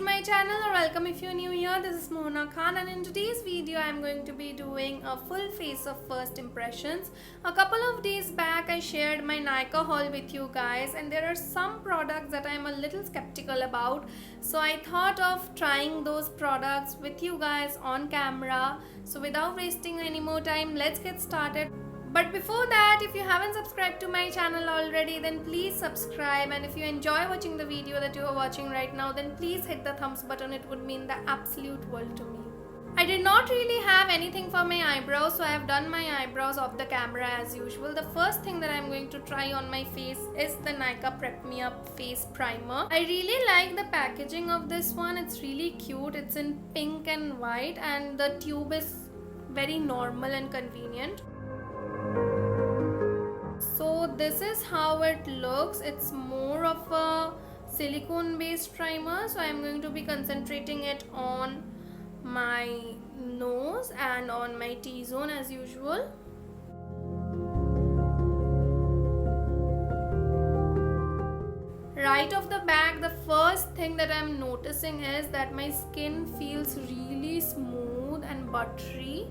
my channel, or welcome if you're new here. This is Mohana Khan, and in today's video I'm going to be doing a full face of first impressions. A couple of days back I shared my Nykaa haul with you guys, and there are some products that I'm a little skeptical about, so I thought of trying those products with you guys on camera. So without wasting any more time, let's get started. But before that, if you haven't subscribed to my channel already, then please subscribe, and if you enjoy watching the video that you are watching right now, then please hit the thumbs button. It would mean the absolute world to me. I did not really have anything for my eyebrows, so I have done my eyebrows off the camera as usual. The first thing that I'm going to try on my face is the Nykaa Prep Me Up Face Primer. I really like the packaging of this one. It's really cute. It's in pink and white, and the tube is very normal and convenient. So this is how it looks. It's more of a silicone based primer, so I'm going to be concentrating it on my nose and on my T-zone as usual. Right off the bat, the first thing that I'm noticing is that my skin feels really smooth and buttery.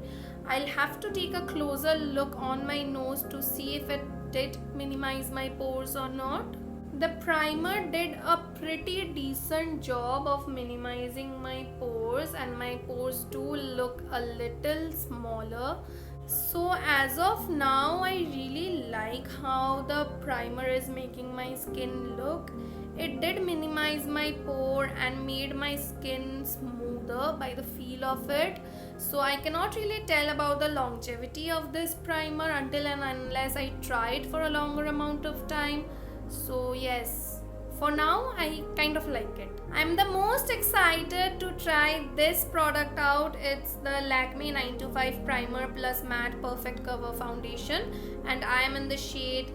I'll have to take a closer look on my nose to see if it did minimize my pores or not. The primer did a pretty decent job of minimizing my pores, and my pores do look a little smaller. So as of now, I really like how the primer is making my skin look. It did minimize my pore and made my skin smoother by the feel of it. So I cannot really tell about the longevity of this primer until and unless I try it for a longer amount of time. So yes, for now I kind of like it. I'm the most excited to try this product out. It's the Lakme 925 Primer Plus Matte Perfect Cover Foundation, and I am in the shade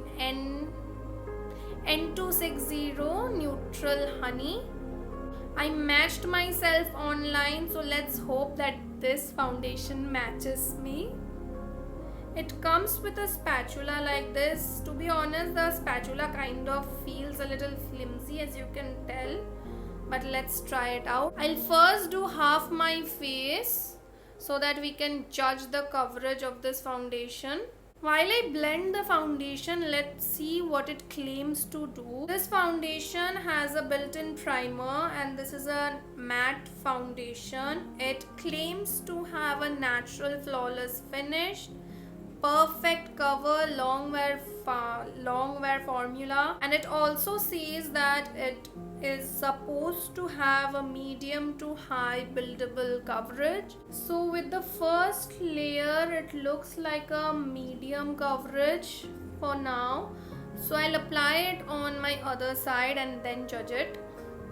N260 Neutral Honey. I matched myself online, so let's hope that this foundation matches me. It comes with a spatula like this. To be honest, the spatula kind of feels a little flimsy, as you can tell, but let's try it out. I'll first do half my face so that we can judge the coverage of this foundation. While I blend the foundation, let's see what it claims to do. This foundation has a built-in primer, and this is a matte foundation. It claims to have a natural flawless finish, perfect cover, long wear formula, and it also says that it is supposed to have a medium to high buildable coverage. So with the first layer, it looks like a medium coverage for now. So I'll apply it on my other side and then judge it.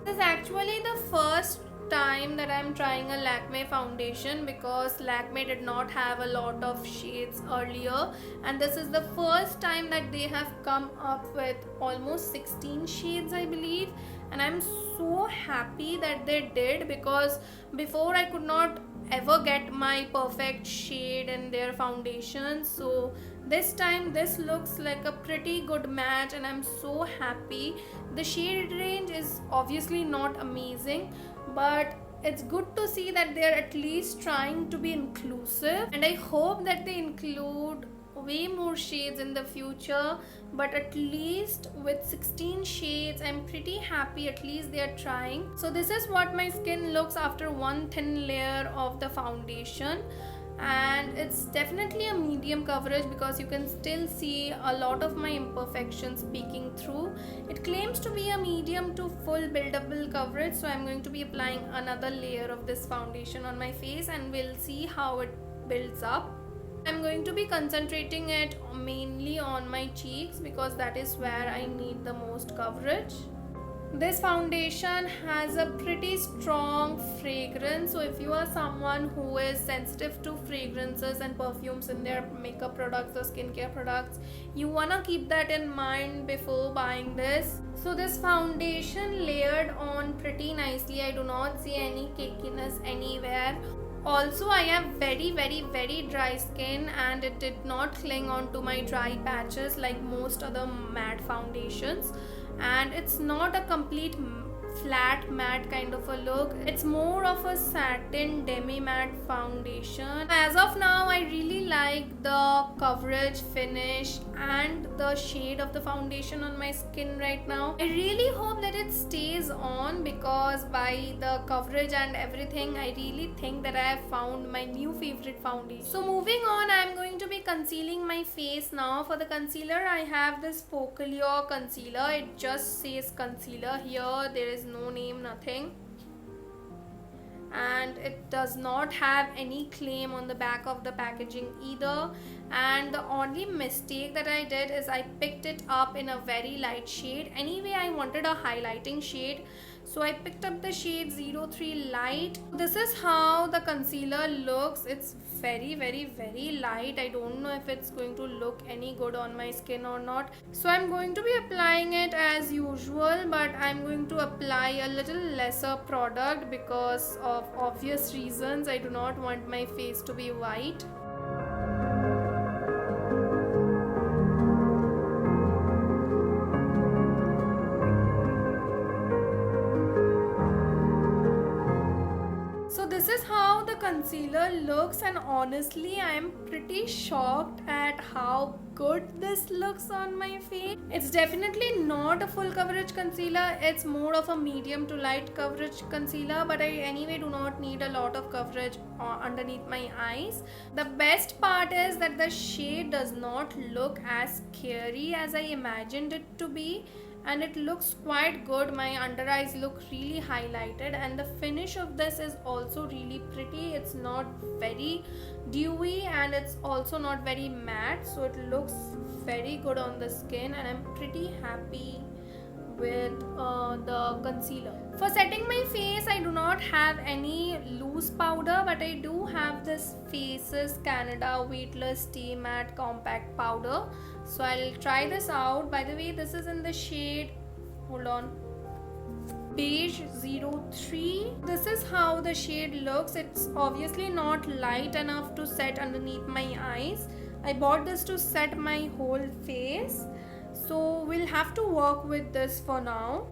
This is actually the first time that I'm trying a Lakme foundation, because Lakme did not have a lot of shades earlier, and this is the first time that they have come up with almost 16 shades, I believe, and I'm so happy that they did, because before I could not ever get my perfect shade in their foundation. So this time this looks like a pretty good match, and I'm so happy. The shade range is obviously not amazing, but it's good to see that they're at least trying to be inclusive, and I hope that they include way more shades in the future. But at least with 16 shades, I'm pretty happy. At least they are trying. So this is what my skin looks after one thin layer of the foundation, and it's definitely a medium coverage because you can still see a lot of my imperfections peeking through. It claims to be a medium to full buildable coverage, so I'm going to be applying another layer of this foundation on my face, and we'll see how it builds up. I'm going to be concentrating it mainly on my cheeks because that is where I need the most coverage. This foundation has a pretty strong fragrance, so if you are someone who is sensitive to fragrances and perfumes in their makeup products or skincare products, you wanna keep that in mind before buying this. So this foundation layered on pretty nicely. I do not see any cakiness anywhere. Also, I have very dry skin, and it did not cling on to my dry patches like most other matte foundations, and it's not a complete flat matte kind of a look. It's more of a satin demi matte foundation. As of now, I really like the coverage, finish and the shade of the foundation on my skin right now. I really hope that it stays on, because by the coverage and everything, I really think that I have found my new favorite foundation. So moving on, I am going to be concealing my face now. For the concealer, I have this Focallure concealer. It just says concealer here. There is no name, nothing, and it does not have any claim on the back of the packaging either. And the only mistake that I did is I picked it up in a very light shade. Anyway, I wanted a highlighting shade, so I picked up the shade 03 Light. This is how the concealer looks. It's very light. I don't know if it's going to look any good on my skin or not, so I'm going to be applying it as usual, but I'm going to apply a little lesser product because of obvious reasons. I do not want my face to be white. So this is how the concealer looks, and honestly I am pretty shocked at how good this looks on my face. It's definitely not a full coverage concealer, it's more of a medium to light coverage concealer, but I anyway do not need a lot of coverage underneath my eyes. The best part is that the shade does not look as scary as I imagined it to be, and it looks quite good. My under eyes look really highlighted, and the finish of this is also really pretty. It's not very dewy and it's also not very matte, so it looks very good on the skin, and I'm pretty happy with the concealer. For setting my face, I do not have any loose powder, but I do have this Faces Canada Weightless Stay Matte Compact Powder. So I'll try this out. By the way, this is in the shade, hold on, Beige 03. This is how the shade looks. It's obviously not light enough to set underneath my eyes. I bought this to set my whole face, so we'll have to work with this for now.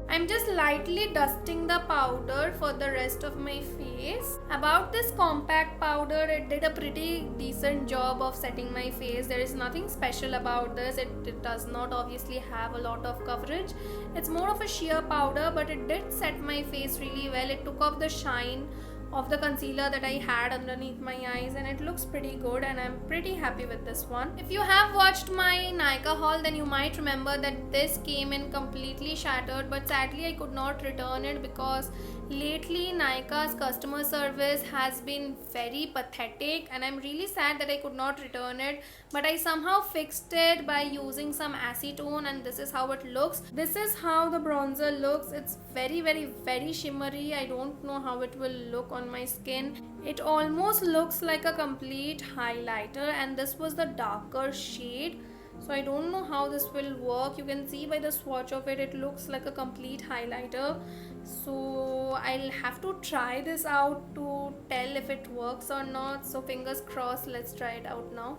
I'm just lightly dusting the powder for the rest of my face. About this compact powder, it did a pretty decent job of setting my face. There is nothing special about this. It does not obviously have a lot of coverage. It's more of a sheer powder, but it did set my face really well. It took off the shine of the concealer that I had underneath my eyes, and it looks pretty good, and I'm pretty happy with this one. If you have watched my Nykaa haul, then you might remember that this came in completely shattered, but sadly I could not return it because lately Nykaa's customer service has been very pathetic, and I'm really sad that I could not return it, but I somehow fixed it by using some acetone, and this is how it looks. This is how the bronzer looks. It's very shimmery. I don't know how it will look on my skin. It almost looks like a complete highlighter, and this was the darker shade, so I don't know how this will work. You can see by the swatch of it, it looks like a complete highlighter, so I'll have to try this out to tell if it works or not. So fingers crossed. Let's try it out now.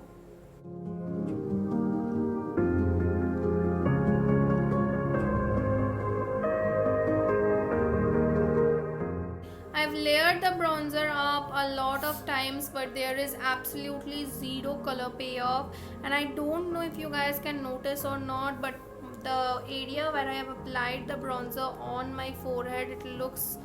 I've layered the bronzer up a lot of times, but there is absolutely zero color payoff, and I don't know if you guys can notice or not, but the area where I have applied the bronzer on my forehead, it looks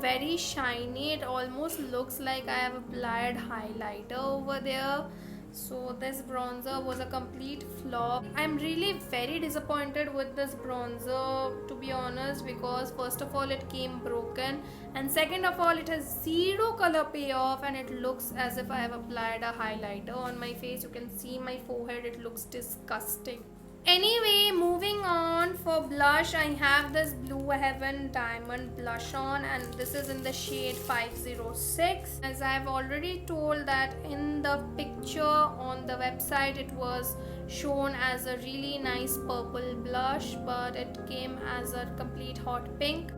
very shiny. It almost looks like I have applied highlighter over there. So this bronzer was a complete flop. I'm really very disappointed with this bronzer, to be honest, because first of all it came broken, and second of all it has zero color payoff, and it looks as if I have applied a highlighter on my face. You can see my forehead, it looks disgusting. Anyway, moving on, for blush I have this Blue Heaven Diamond blush on, and this is in the shade 506. As I have already told that in the picture on the website it was shown as a really nice purple blush, but it came as a complete hot pink.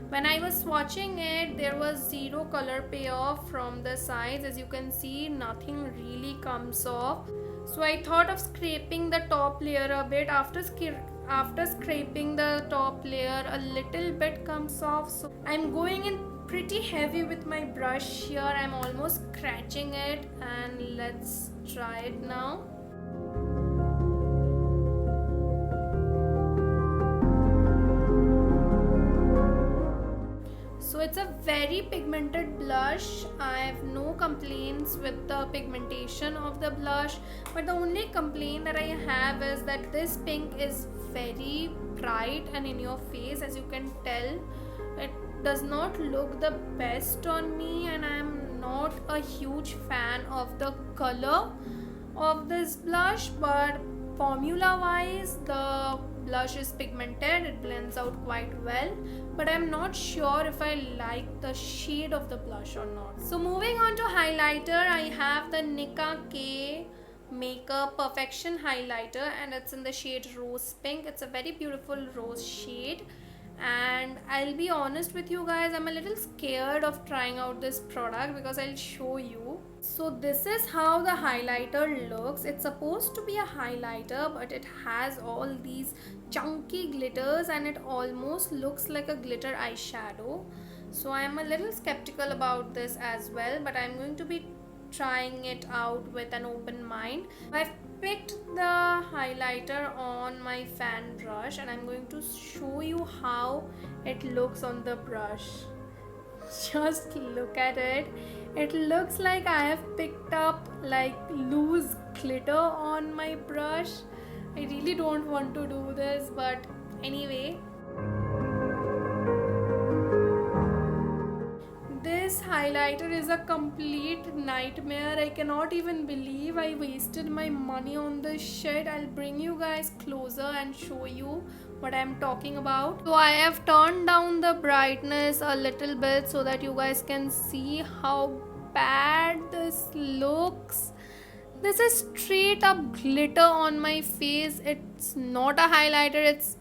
When I was swatching it, there was zero color payoff from the sides. As you can see, nothing really comes off. So I thought of scraping the top layer a bit. After scraping the top layer, a little bit comes off. So I'm going in pretty heavy with my brush here. I'm almost scratching it, and let's try it now. So it's a very pigmented blush. I have no complaints with the pigmentation of the blush, but the only complaint that I have is that this pink is very bright and in your face. As you can tell, it does not look the best on me, and I am not a huge fan of the color of this blush, but formula wise the blush is pigmented, it blends out quite well, but I'm not sure if I like the shade of the blush or not. So moving on to highlighter, I have the Nicka K Makeup Perfection highlighter, and it's in the shade Rose Pink. It's a very beautiful rose shade, and I'll be honest with you guys, I'm a little scared of trying out this product because I'll show you. So this is how the highlighter looks. It's supposed to be a highlighter, but it has all these chunky glitters and it almost looks like a glitter eyeshadow. So I'm a little skeptical about this as well, but I'm going to be trying it out with an open mind. I've picked the highlighter on my fan brush and I'm going to show you how it looks on the brush. Just look at it. It looks like I have picked up like loose glitter on my brush. I really don't want to do this, but anyway. This highlighter is a complete nightmare. I cannot even believe I wasted my money on this shit. I'll bring you guys closer and show you what I'm talking about. So I have turned down the brightness a little bit so that you guys can see how bad this looks. This is straight up glitter on my face. It's not a highlighter, it's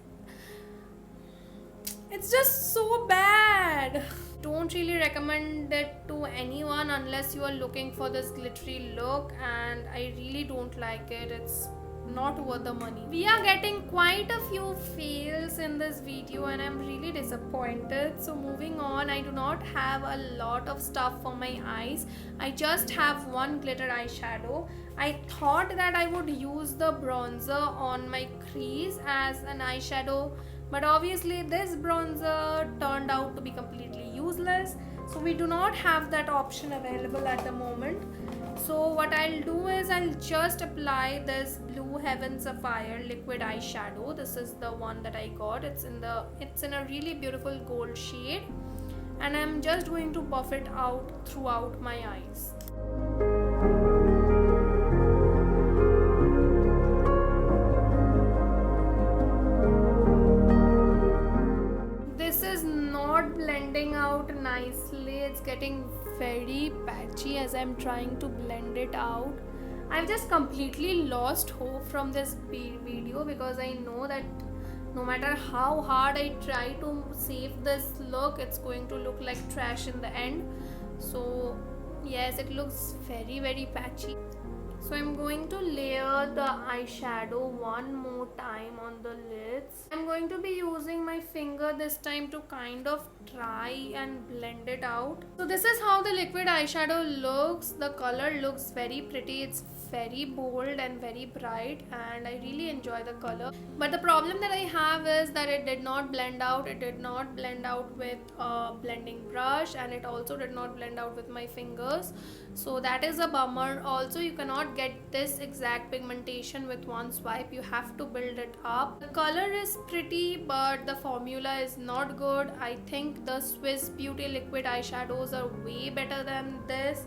just so bad. Don't really recommend it to anyone unless you are looking for this glittery look, and I really don't like it. It's not worth the money. We are getting quite a few fails in this video and I'm really disappointed. So moving on, I do not have a lot of stuff for my eyes. I just have one glitter eyeshadow. I thought that I would use the bronzer on my crease as an eyeshadow, but obviously this bronzer turned out to be completely useless, so we do not have that option available at the moment. So what I'll do is I'll just apply this Blue Heaven Sapphire liquid eyeshadow. This is the one that I got. It's in a really beautiful gold shade, and I'm just going to buff it out throughout my eyes. This is not blending out nicely. It's getting very patchy as I'm trying to blend it out. I've just completely lost hope from this video because I know that no matter how hard I try to save this look, it's going to look like trash in the end. So yes, it looks very patchy. So I'm going to layer the eyeshadow one more time on the lids. I'm going to be using my finger this time to kind of try and blend it out. So this is how the liquid eyeshadow looks. The color looks very pretty. It's very bold and very bright, and I really enjoy the color. But the problem that I have is that it did not blend out. It did not blend out with a blending brush, and it also did not blend out with my fingers. So that is a bummer. Also, you cannot get this exact pigmentation with one swipe. You have to build it up. The color is pretty, but the formula is not good. I think the Swiss Beauty liquid eyeshadows are way better than this.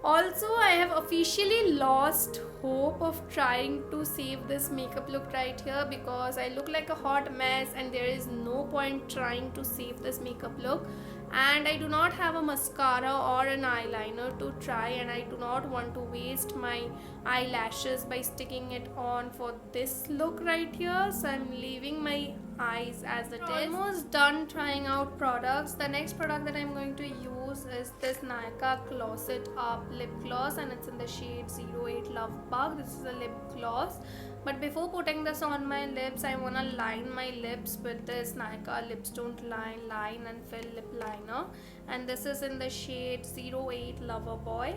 Also, I have officially lost hope of trying to save this makeup look right here because I look like a hot mess and there is no point trying to save this makeup look. And I do not have a mascara or an eyeliner to try, and I do not want to waste my eyelashes by sticking it on for this look right here. So I'm leaving my eyes as it is. Almost done trying out products. The next product that I'm going to use is this Nykaa Gloss It Up lip gloss, and it's in the shade 08 Love Bug. This is a lip gloss, but before putting this on my lips, I want to line my lips with this Nykaa Lips Don't Line and Fill lip liner, and this is in the shade 08 Lover Boy.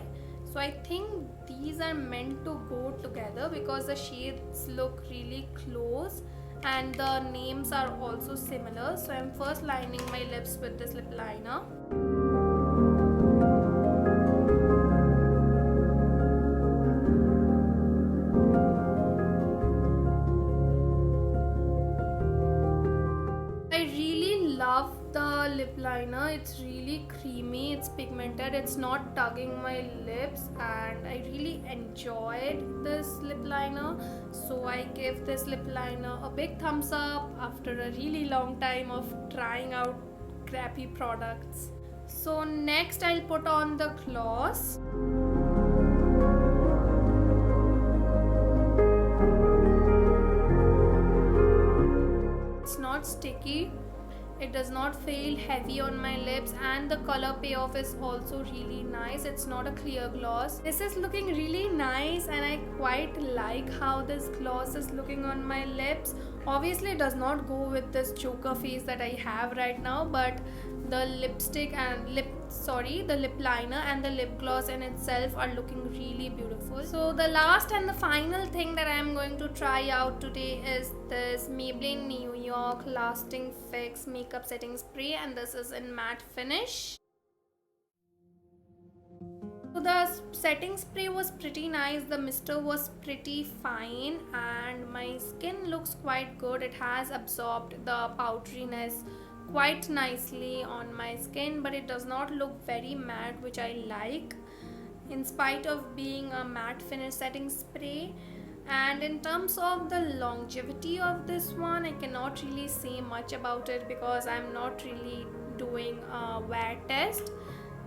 So I think these are meant to go together because the shades look really close and the names are also similar. So I'm first lining my lips with this lip liner. I really love the lip liner. It's really creamy, it's pigmented, it's not tugging my lips, and I really enjoyed this lip liner. So I give this lip liner a big thumbs up after a really long time of trying out crappy products. So next I'll put on the gloss. It's not sticky, it does not feel heavy on my lips, and the color payoff is also really nice. It's not a clear gloss. This is looking really nice and I quite like how this gloss is looking on my lips. Obviously it does not go with this Joker face that I have right now, but the lipstick and the lip liner and the lip gloss in itself are looking really beautiful. So the last and the final thing that I am going to try out today is this Maybelline New York Lasting Fix Makeup Setting Spray, and this is in matte finish. So the setting spray was pretty nice, the mister was pretty fine, and my skin looks quite good. It has absorbed the powderiness quite nicely on my skin, but it does not look very matte, which I like in spite of being a matte finish setting spray. And in terms of the longevity of this one, I cannot really say much about it because I'm not really doing a wear test.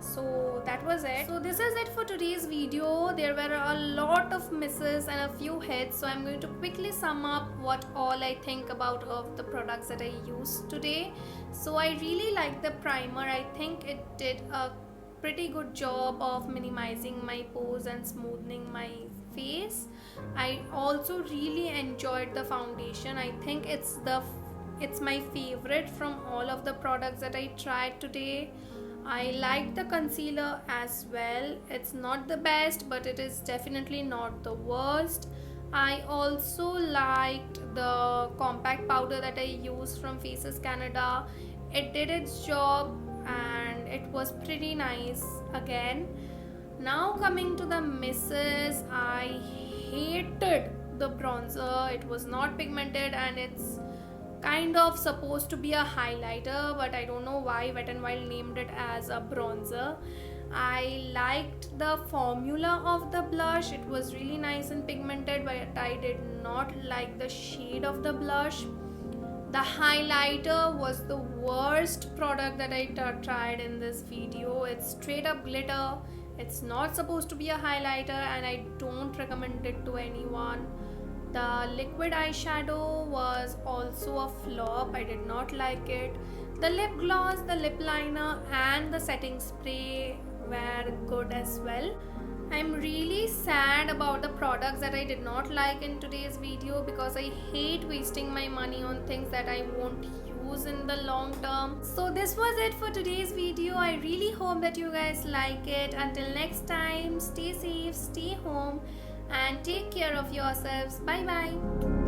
So that was it. So this is it for today's video. There were a lot of misses and a few hits, so I'm going to quickly sum up what all I think about of the products that I used today. So I really like the primer. I think it did a pretty good job of minimizing my pores and smoothing my face. I also really enjoyed the foundation. I think it's my favorite from all of the products that I tried today. I liked the concealer as well. It's not the best, but it is definitely not the worst. I also liked the compact powder that I used from Faces Canada. It did its job and it was pretty nice again. Now coming to the misses, I hated the bronzer. It was not pigmented and it's kind of supposed to be a highlighter, but I don't know why Wet n Wild named it as a bronzer. I liked the formula of the blush. It was really nice and pigmented, but I did not like the shade of the blush. The highlighter was the worst product that I tried in this video. It's straight up glitter. It's not supposed to be a highlighter and I don't recommend it to anyone. The liquid eyeshadow was also a flop. I did not like it. The lip gloss, the lip liner and the setting spray were good as well. I'm really sad about the products that I did not like in today's video because I hate wasting my money on things that I won't use in the long term. So this was it for today's video. I really hope that you guys like it. Until next time, stay safe, stay home and take care of yourselves. Bye bye.